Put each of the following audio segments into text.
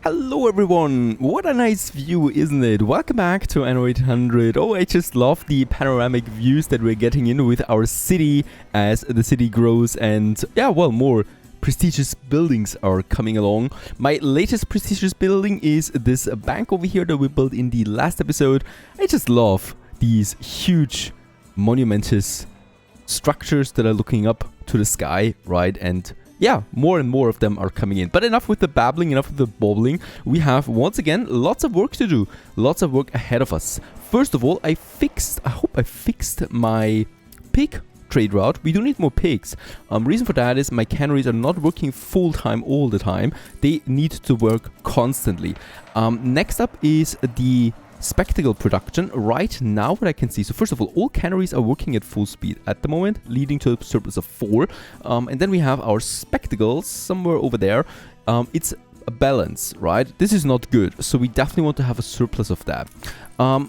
Hello everyone, what a nice view, isn't it? Welcome back to Anno 800. Oh, I just love the panoramic views that we're getting in with our city as the city grows and yeah, well, more prestigious buildings are coming along. My latest prestigious building is this bank over here that we built in the last episode. I just love these huge monumentous structures that are looking up to the sky, right? And yeah, more and more of them are coming in. But enough with the babbling, enough with the babbling. We have, once again, lots of work to do. Lots of work ahead of us. First of all, I hope I fixed my pig trade route. We do need more pigs. Reason for that is my canneries are not working full-time all the time. They need to work constantly. Next up is the spectacle production. Right now, what I can see, so first of all canneries are working at full speed at the moment, leading to a surplus of 4. And then we have our spectacles somewhere over there. It's a balance, right? This is not good, so we definitely want to have a surplus of that.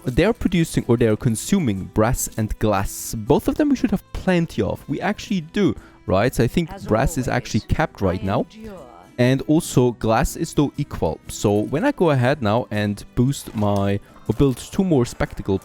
They're producing, or they're consuming, brass and glass. Both of them we should have plenty of. We actually do, right? So I think brass is actually capped right now. And also glass is still equal. So when I go ahead now and boost my, or build 2 more spectacle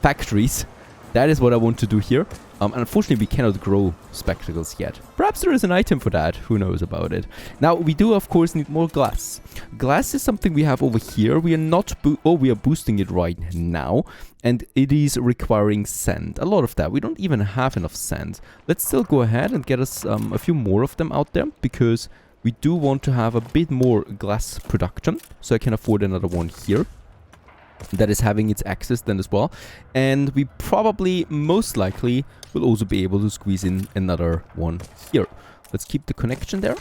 factories, that is what I want to do here. And unfortunately we cannot grow spectacles yet. Perhaps there is an item for that, who knows about it. Now we do of course need more glass. Glass is something we have over here. We are not, we are boosting it right now. And it is requiring sand, a lot of that. We don't even have enough sand. Let's still go ahead and get us a few more of them out there, because we do want to have a bit more glass production. So I can afford another one here that is having its access then as well. And we probably, most likely, will also be able to squeeze in another one here. Let's keep the connection there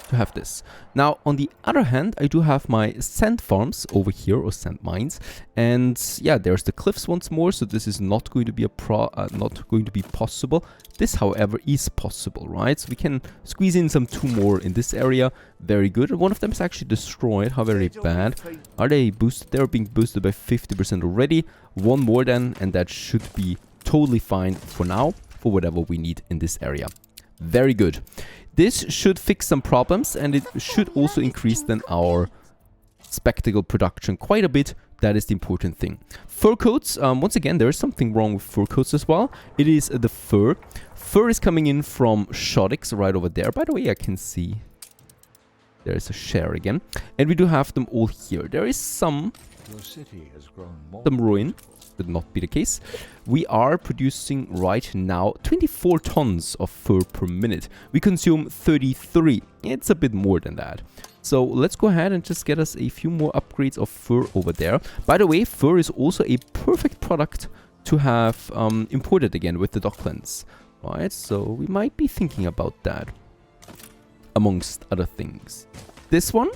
to have this. Now, on the other hand, I do have my sand farms over here, or sand mines, and yeah, there's the cliffs once more. So this is not going to be not going to be possible. This, however, is possible, right? So we can squeeze in some 2 more in this area. Very good. One of them is actually destroyed. How very bad. Are they boosted? They're being boosted by 50% already. 1 more then, and that should be totally fine for now, for whatever we need in this area. Very good. This should fix some problems, and it should also increase then our spectacle production quite a bit. That is the important thing. Fur coats, once again, there is something wrong with fur coats as well. It is the fur. Fur is coming in from Shodix right over there. By the way, I can see there is a share again. And we do have them all here. There is some ruin. Would not be the case. We are producing right now 24 tons of fur per minute. We consume 33. It's a bit more than that. So let's go ahead and just get us a few more upgrades of fur over there. By the way, fur is also a perfect product to have imported again with the docklands. Right, so we might be thinking about that, amongst other things. This one,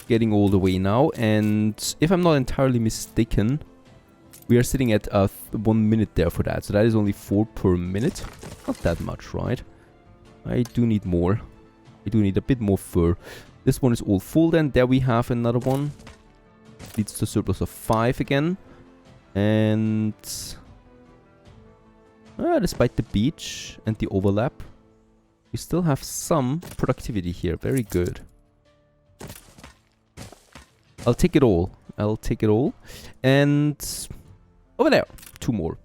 getting all the way now, and if I'm not entirely mistaken, we are sitting at 1 minute there for that. So that is only 4 per minute. Not that much, right? I do need more. I do need a bit more fur. This one is all full then. There we have another one. Leads to a surplus of 5 again. And despite the beach and the overlap, we still have some productivity here. Very good. I'll take it all. I'll take it all. And over there, 2 more.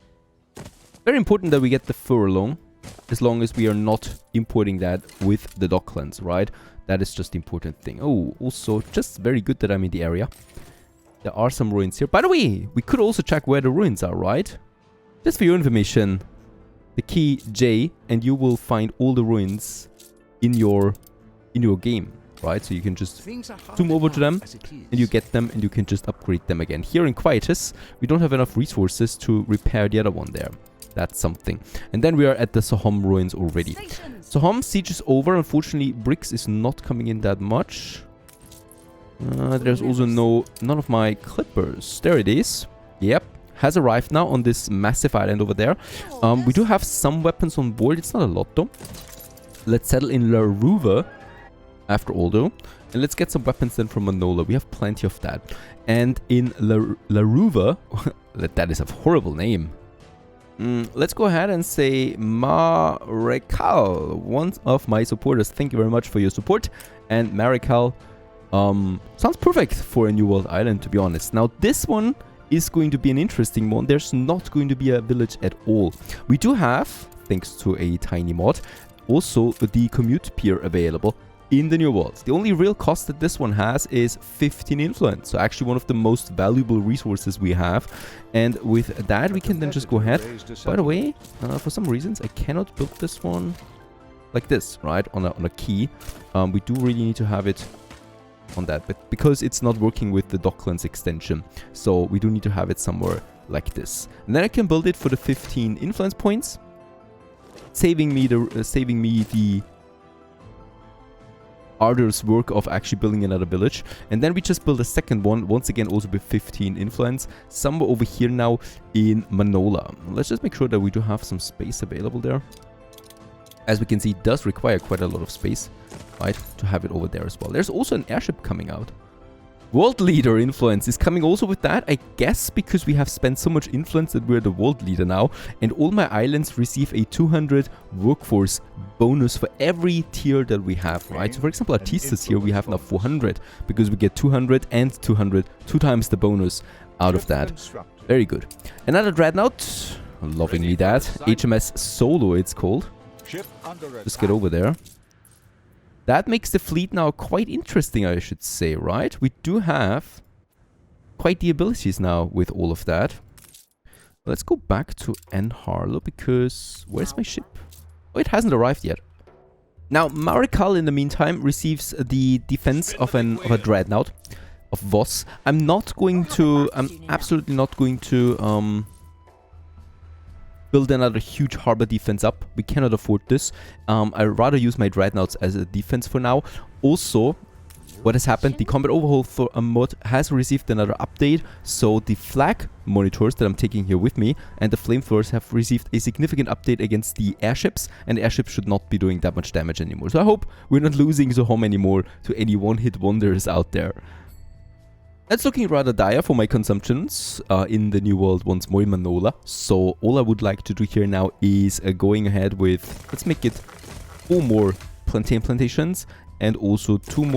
Very important that we get the fur along, as long as we are not importing that with the docklands, right? That is just the important thing. Oh, also, just very good that I'm in the area. There are some ruins here. By the way, we could also check where the ruins are, right? Just for your information, the key J, and you will find all the ruins in your game. Right, so you can just zoom over to them, and you get them, and you can just upgrade them again. Here in Quietus, we don't have enough resources to repair the other one there. That's something. And then we are at the Sohom ruins already. Sohom siege is over. Unfortunately, bricks is not coming in that much. There's also none of my clippers. There it is. Yep, has arrived now on this massive island over there. We do have some weapons on board. It's not a lot though. Let's settle in La Ruva after all though, and let's get some weapons then from Manola. We have plenty of that. And in La Ruva, that is a horrible name. Let's go ahead and say Marekal, one of my supporters. Thank you very much for your support. And Marekal sounds perfect for a New World Island, to be honest. Now, this one is going to be an interesting one. There's not going to be a village at all. We do have, thanks to a tiny mod, also the commute pier available in the New World. The only real cost that this one has is 15 influence. So actually one of the most valuable resources we have. And with that, we can then just go ahead. By the way, for some reasons, I cannot build this one like this, right? On a key. We do really need to have it on that, but because it's not working with the Docklands extension, so we do need to have it somewhere like this. And then I can build it for the 15 influence points, saving me the arduous work of actually building another village. And then we just build a second one, once again also with 15 influence, somewhere over here now in Manola. Let's just make sure that we do have some space available there. As we can see, it does require quite a lot of space, right, to have it over there as well. There's also an airship coming out. World leader influence is coming also with that, I guess, because we have spent so much influence that we're the world leader now. And all my islands receive a 200 workforce bonus for every tier that we have, right? So for example, Artistas here, we have now 400 because we get 200 and 200, 2 times the bonus out of that. Very good. Another dreadnought, lovingly that. HMS Solo it's called. Just get over there. That makes the fleet now quite interesting, I should say, right? We do have quite the abilities now with all of that. Let's go back to Harlow because... Where's my ship? Oh, it hasn't arrived yet. Now, Marekal, in the meantime, receives the defense of a dreadnought, of Voss. I'm absolutely not going to... build another huge harbor defense up. We cannot afford this. I'd rather use my dreadnoughts as a defense for now. Also, what has happened, the Combat Overhaul mod has received another update. So the flag monitors that I'm taking here with me and the flamethrowers have received a significant update against the airships. And the airships should not be doing that much damage anymore. So I hope we're not losing Zohom anymore to any one-hit wonders out there. That's looking rather dire for my consumptions in the New World once more in Manola. So all I would like to do here now is going ahead with, let's make it 4 more plantain plantations and also 4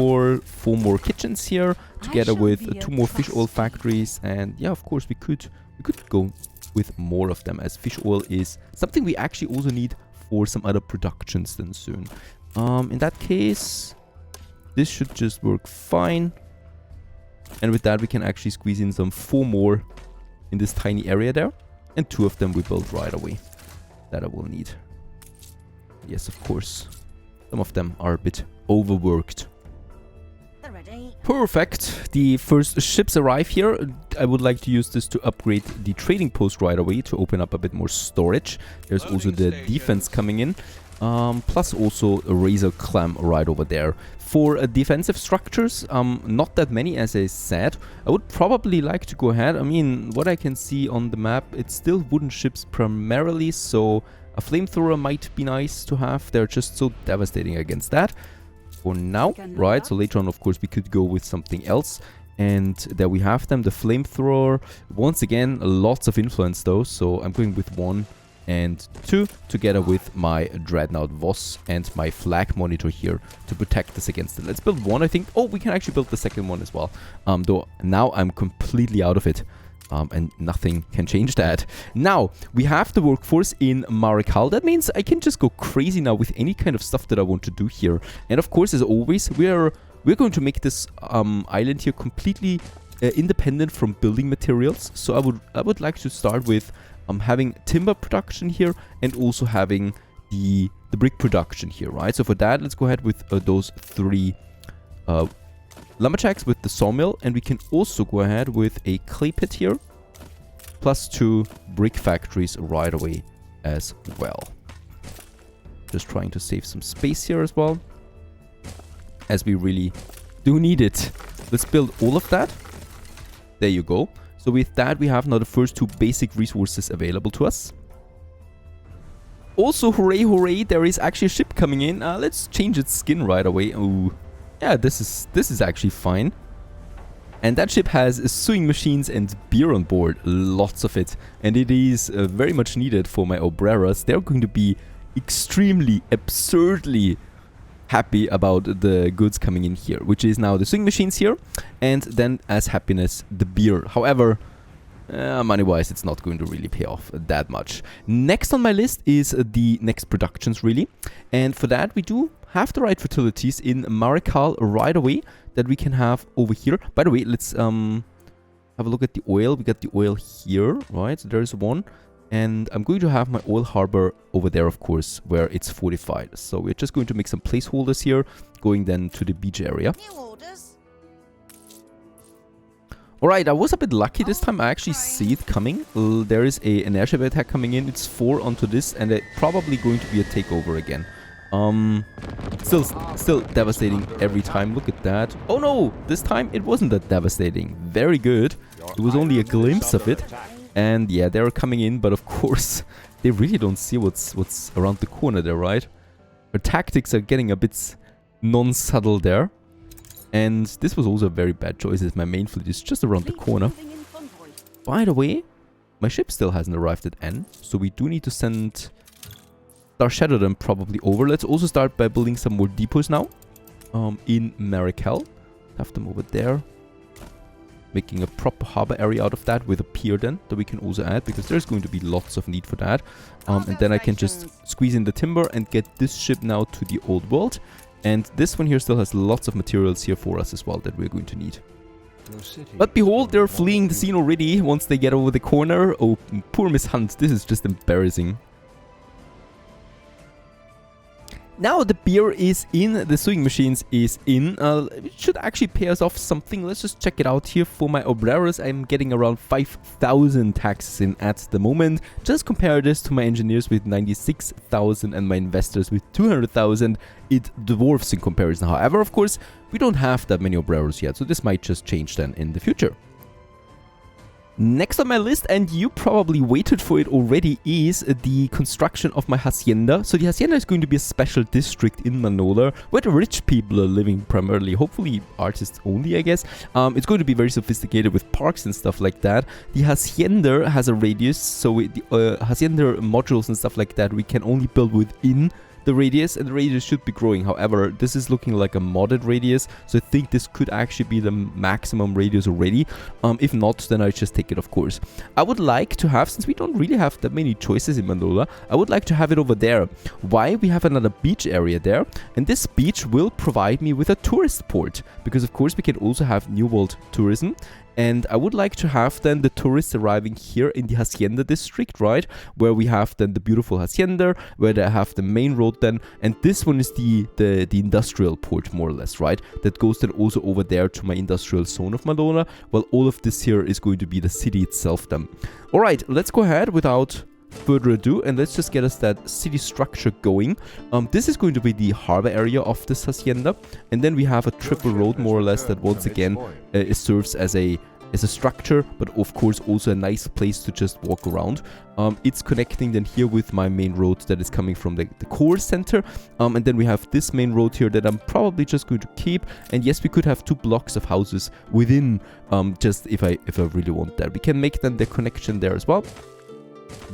more kitchens here, together with 2 more fish oil factories. And yeah, of course we could go with more of them, as fish oil is something we actually also need for some other productions then soon. In that case, this should just work fine. And with that, we can actually squeeze in some 4 more in this tiny area there. And 2 of them we build right away. That I will need. Yes, of course. Some of them are a bit overworked. Perfect. The first ships arrive here. I would like to use this to upgrade the trading post right away to open up a bit more storage. There's also the defense coming in. Plus also a razor clam right over there. For defensive structures, not that many, as I said. I would probably like to go ahead. I mean, what I can see on the map, it's still wooden ships primarily, so a flamethrower might be nice to have. They're just so devastating against that for now, right? So later on, of course, we could go with something else. And there we have them, the flamethrower. Once again, lots of influence though, so I'm going with 1 and 2 together with my dreadnought Voss and my flag monitor here to protect us against it. Let's build 1, I think. Oh, we can actually build the second one as well. Though now I'm completely out of it. And nothing can change that. Now, we have the workforce in Marekal. That means I can just go crazy now with any kind of stuff that I want to do here. And of course, as always, we're going to make this island here completely independent from building materials. So I would like to start with having timber production here and also having the brick production here, right? So for that, let's go ahead with those 3 lumberjacks with the sawmill, and we can also go ahead with a clay pit here, plus 2 brick factories right away as well. Just trying to save some space here as well, as we really do need it. Let's build all of that. There you go. So with that, we have now the first 2 basic resources available to us. Also, hooray, hooray, there is actually a ship coming in. Let's change its skin right away. Oh, yeah, this is actually fine. And that ship has sewing machines and beer on board, lots of it. And it is very much needed for my obreras. They're going to be extremely, absurdly happy about the goods coming in here, which is now the sewing machines here, and then as happiness, the beer. However, money-wise, it's not going to really pay off that much. Next on my list is the next productions, really. And for that, we do have the right fertilities in Marikal right away that we can have over here. By the way, let's have a look at the oil. We got the oil here, right? So there's one. And I'm going to have my oil harbor over there, of course, where it's fortified. So we're just going to make some placeholders here, going then to the beach area. Alright, I was a bit lucky this time. I actually see it coming. There is an airship attack coming in. It's 4 onto this, and it's probably going to be a takeover again. Still devastating every time. Look at that. Oh no! This time it wasn't that devastating. Very good. It was only a glimpse of it. And yeah, they're coming in, but of course, they really don't see what's around the corner there, right? Our tactics are getting a bit non-subtle there. And this was also a very bad choice, as my main fleet is just around the corner. By the way, my ship still hasn't arrived at N, so we do need to send Star Shadow them probably over. Let's also start by building some more depots now in Marikal. Have them over there. Making a proper harbor area out of that with a pier then that we can also add, because there's going to be lots of need for that. And then I can just squeeze in the timber and get this ship now to the old world. And this one here still has lots of materials here for us as well that we're going to need. But behold, they're fleeing the scene already once they get over the corner. Oh, poor Miss Hunt, this is just embarrassing. Now the beer is in, the sewing machines is in. It should actually pay us off something. Let's just check it out here. For my obreras, I'm getting around 5,000 taxes in at the moment. Just compare this to my engineers with 96,000 and my investors with 200,000. It dwarfs in comparison. However, of course, we don't have that many obreros yet, so this might just change then in the future. Next on my list, and you probably waited for it already, is the construction of my hacienda. So the hacienda is going to be a special district in Manola where the rich people are living primarily, hopefully artists only, I guess. It's going to be very sophisticated with parks and stuff like that. The hacienda has a radius, so the hacienda modules and stuff like that we can only build within the radius, and the radius should be growing. However, this is looking like a modded radius, so I think this could actually be the maximum radius already. If not, then I just take it, of course. I would like to have, since we don't really have that many choices in Manola, I would like to have it over there. Why? We have another beach area there, and this beach will provide me with a tourist port, because of course we can also have New World tourism. And I would like to have then the tourists arriving here in the Hacienda district, right? Where we have then the beautiful Hacienda, where they have the main road then. And this one is the industrial port, more or less, right? That goes then also over there to my industrial zone of Manola. Well, all of this here is going to be the city itself then. All right, let's go ahead without further ado, and let's just get us that city structure going. This is going to be the harbor area of this hacienda, and then we have a triple road more or less that once again it serves as a structure, but of course also a nice place to just walk around. It's connecting then here with my main road that is coming from the core center, and then we have this main road here that I'm probably just going to keep. And yes, we could have 2 blocks of houses within, just if I really want that. We can make then the connection there as well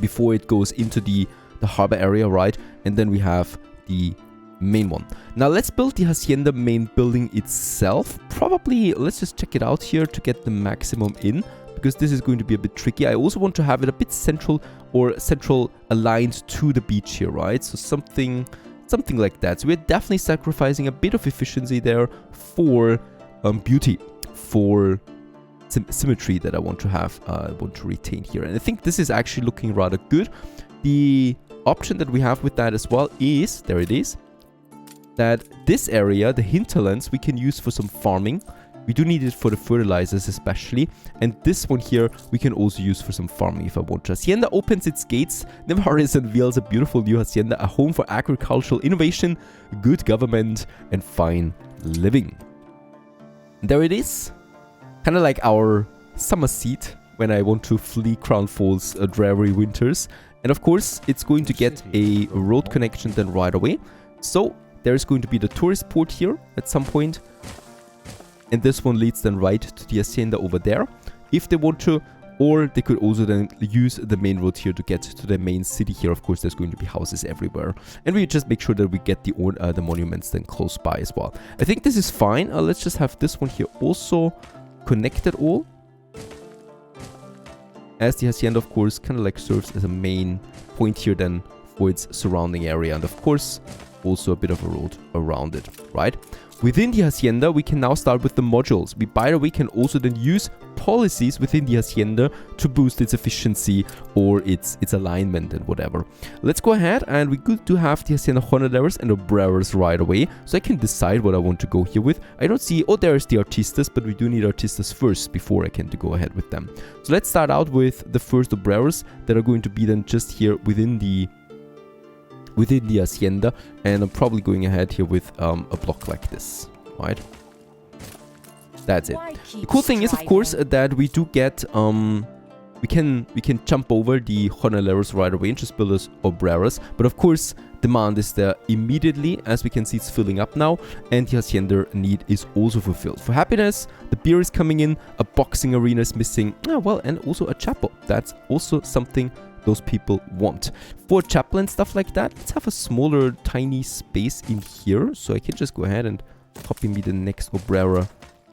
before it goes into the harbor area, right? And then we have the main one. Now let's build the hacienda main building itself. Probably let's just check it out here to get the maximum in, because this is going to be a bit tricky. I also want to have it a bit central aligned to the beach here, right? So something like that. So we're definitely sacrificing a bit of efficiency there for beauty, for symmetry that I want to have, I want to retain here. And I think this is actually looking rather good. The option that we have with that as well is, there it is, that this area, the hinterlands, we can use for some farming. We do need it for the fertilizers especially. And this one here, we can also use for some farming if I want to. Hacienda opens its gates. Nevaris unveils a beautiful new hacienda, a home for agricultural innovation, good government, and fine living. And there it is. Kind of like our summer seat when I want to flee Crown Falls dreary winters. And of course, it's going to get a road connection then right away. So there's going to be the tourist port here at some point. and this one leads then right to the hacienda over there, if they want to. Or they could also then use the main road here to get to the main city here. Of course, there's going to be houses everywhere. And we just make sure that we get the monuments then close by as well. I think this is fine. Let's just have this one here also connected all. As the hacienda, of course, kind of like serves as a main point here then for its surrounding area. And of course, also a bit of a road around it, right? Within the hacienda, we can now start with the modules. We, by the way, can also then use policies within the hacienda to boost its efficiency or its alignment and whatever. Let's go ahead, and we good to have the hacienda jornaleros and obreros right away, so I can decide what I want to go here with. I don't see, oh, there's the artistas, but we do need artistas first before I can go ahead with them. So let's start out with the first obreros that are going to be then just here within the hacienda, and I'm probably going ahead here with a block like this, right? That's it. The cool thing is, of course, that we do get we can jump over the jornaleros right away and just build us obreros, but of course demand is there immediately. As we can see, it's filling up now, and the hacienda need is also fulfilled. For happiness, the beer is coming in, a boxing arena is missing, well, and also a chapel. That's also something those people want. For chapel and stuff like that, let's have a smaller tiny space in here, so I can just go ahead and copy me the next obrera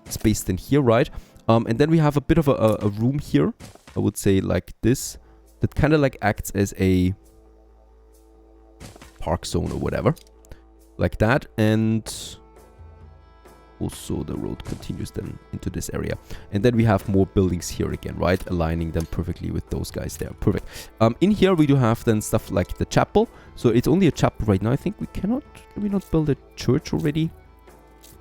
space in here, right? And then we have a bit of a room here, I would say like this, that kind of like acts as a park zone or whatever, like that. And also the road continues then into this area, and then we have more buildings here again, right, aligning them perfectly with those guys there. Perfect. In here we do have then stuff like the chapel, so it's only a chapel right now. I think can we not build a church already?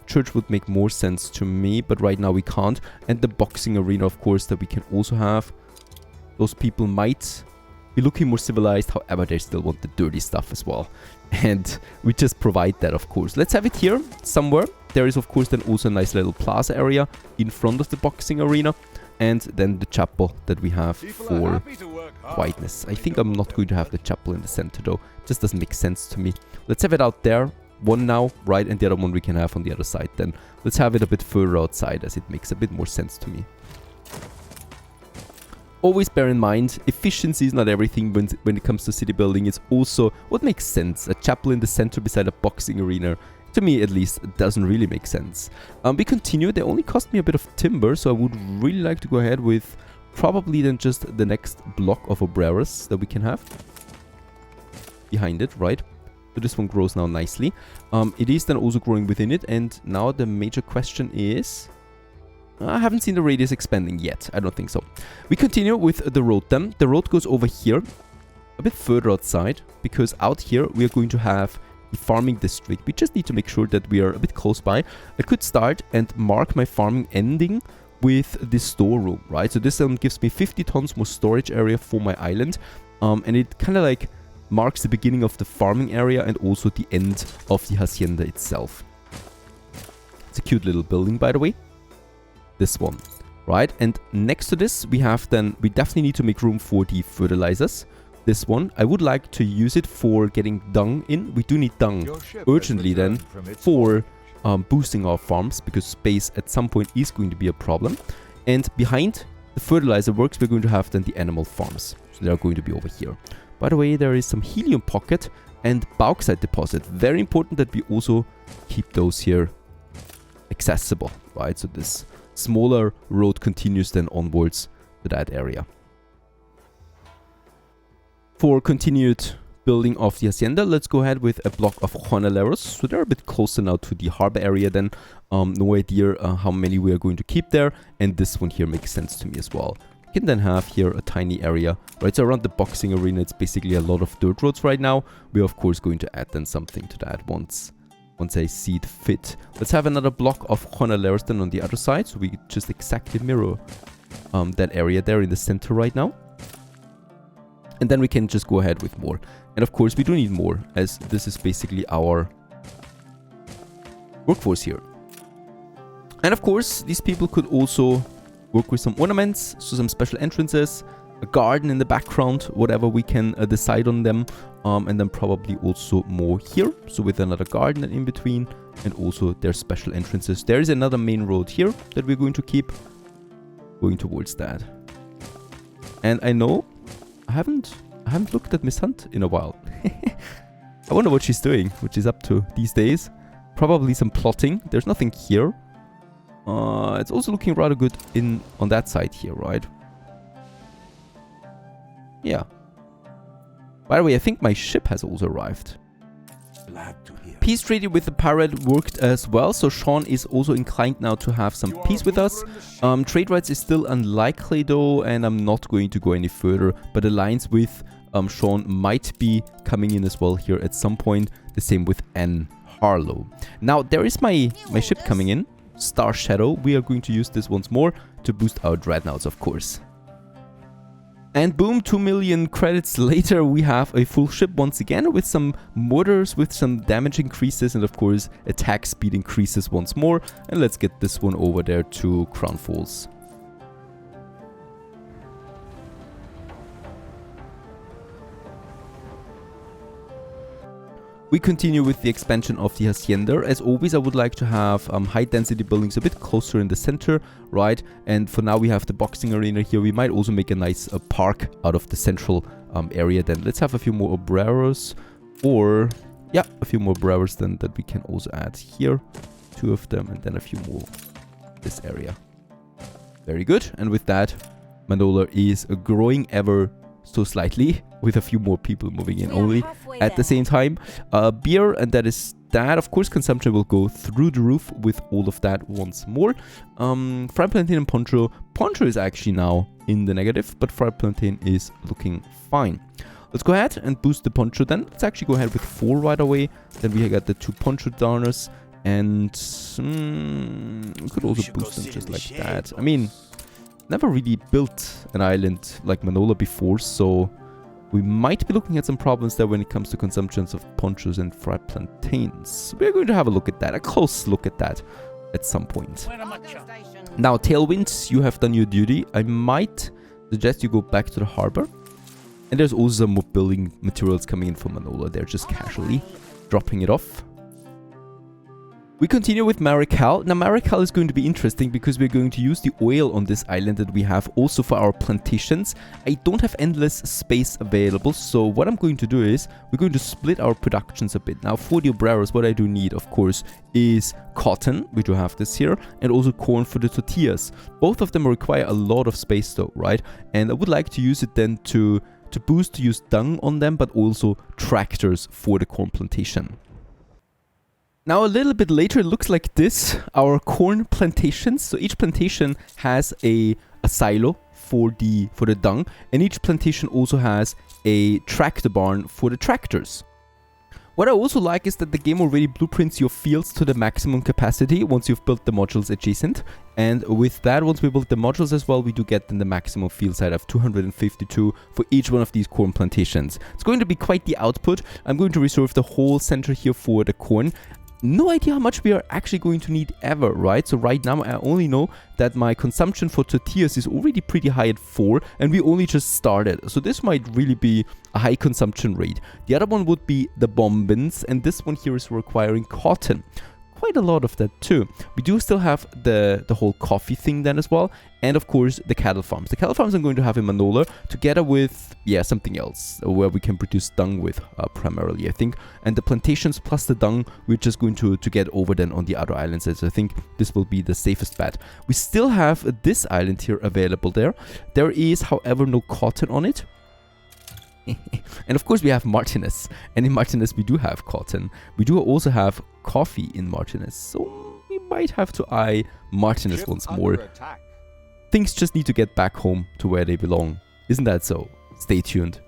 Church would make more sense to me, but right now we can't. And the boxing arena, of course, that we can also have. Those people might be looking more civilized, however they still want the dirty stuff as well, and we just provide that, of course. Let's have it here somewhere. There is, of course, then also a nice little plaza area in front of the boxing arena, and then the chapel that we have for whiteness. I think I'm not going to have the chapel in the center though, just doesn't make sense to me. Let's have it out there, one now, right, and the other one we can have on the other side. Then let's have it a bit further outside, as it makes a bit more sense to me. Always bear in mind, efficiency is not everything when it comes to city building. It's also what makes sense. A chapel in the center beside a boxing arena, to me at least, it doesn't really make sense. We continue. They only cost me a bit of timber, so I would really like to go ahead with probably then just the next block of obreros that we can have behind it, right? So this one grows now nicely. It is then also growing within it, and now the major question is, I haven't seen the radius expanding yet. I don't think so. We continue with the road then. The road goes over here, a bit further outside, because out here we are going to have the farming district. We just need to make sure that we are a bit close by. I could start and mark my farming ending with this storeroom, right? So this gives me 50 tons more storage area for my island, and it kind of like marks the beginning of the farming area and also the end of the hacienda itself. It's a cute little building, by the way. This one, right? And next to this we have then, we definitely need to make room for the fertilizers. This one, I would like to use it for getting dung in. We do need dung urgently then for boosting our farms, because space at some point is going to be a problem. And behind the fertilizer works, we're going to have then the animal farms. So they're going to be over here. By the way, there is some helium pocket and bauxite deposit. Very important that we also keep those here accessible, right? So this smaller road continues then onwards to that area. For continued building of the hacienda, let's go ahead with a block of jornaleros. So they're a bit closer now to the harbor area then. No idea how many we are going to keep there. And this one here makes sense to me as well. We can then have here a tiny area, right? So around the boxing arena, it's basically a lot of dirt roads right now. We're of course going to add then something to that once I see it fit. Let's have another block of jornaleros then on the other side, so we just exactly mirror that area there in the center right now. And then we can just go ahead with more. And of course we do need more, as this is basically our workforce here. And of course these people could also work with some ornaments, so some special entrances. a garden in the background, whatever we can decide on them. And then probably also more here. So with another garden in between. And also there's special entrances. There is another main road here that we're going to keep going towards that. And I know I haven't looked at Miss Hunt in a while. I wonder what she's doing, what she's up to these days. Probably some plotting. There's nothing here. It's also looking rather good on that side here, right? Yeah. By the way, I think my ship has also arrived. Glad to hear. Peace treaty with the pirate worked as well, so Sean is also inclined now to have some peace with us. Trade rights is still unlikely though, and I'm not going to go any further, but alliance with Sean might be coming in as well here at some point. The same with Anne Harlow. Now there is my ship coming in, Star Shadow. We are going to use this once more to boost our dreadnoughts, of course. And boom, 2 million credits later, we have a full ship once again with some mortars, with some damage increases, and of course attack speed increases once more. And let's get this one over there to Crown Falls. We continue with the expansion of the Hacienda. As always, I would like to have high density buildings a bit closer in the center, right? And for now we have the boxing arena here. We might also make a nice park out of the central area. Then let's have a few more obreros, or yeah, a few more obreros then that we can also add here. 2 of them, and then a few more this area. Very good. And with that, Manola is growing ever so slightly, with a few more people moving in only at the same time. Beer, and that is that. Of course, consumption will go through the roof with all of that once more. Fried plantain and poncho. Poncho is actually now in the negative, but fried plantain is looking fine. Let's go ahead and boost the poncho then. Let's actually go ahead with 4 right away. Then we got the 2 poncho darners, and we could also boost them just like that. I mean, never really built an island like Manola before, so we might be looking at some problems there when it comes to consumptions of ponchos and fried plantains. We're going to have a look at that, a close look at that at some point. Now, Tailwinds, you have done your duty. I might suggest you go back to the harbor. And there's also some more building materials coming in from Manola. They're just casually dropping it off. We continue with Marikal. Now, Marikal is going to be interesting because we're going to use the oil on this island that we have also for our plantations. I don't have endless space available, so what I'm going to do is we're going to split our productions a bit. Now, for the obreros, what I do need, of course, is cotton. We do have this here, and also corn for the tortillas. Both of them require a lot of space though, right? And I would like to use it then to use dung on them, but also tractors for the corn plantation. Now a little bit later it looks like this, our corn plantations. So each plantation has a silo for the dung, and each plantation also has a tractor barn for the tractors. What I also like is that the game already blueprints your fields to the maximum capacity once you've built the modules adjacent. And with that, once we build the modules as well, we do get then the maximum field side of 252 for each one of these corn plantations. It's going to be quite the output. I'm going to reserve the whole center here for the corn. No idea how much we are actually going to need ever, right? So right now I only know that my consumption for tortillas is already pretty high at 4, and we only just started. So this might really be a high consumption rate. The other one would be the bombins, and this one here is requiring cotton. Quite a lot of that too. We do still have the whole coffee thing then as well, and of course the cattle farms. The cattle farms I'm going to have in Manola together with, yeah, something else where we can produce dung with primarily, I think. And the plantations plus the dung we're just going to get over then on the other islands. So I think this will be the safest bet. We still have this island here available there. There is, however, no cotton on it. And of course we have Martinez, and in Martinez we do have cotton. We do also have coffee in Martinez, so we might have to eye Martinez once more. Things just need to get back home to where they belong. Isn't that so? Stay tuned.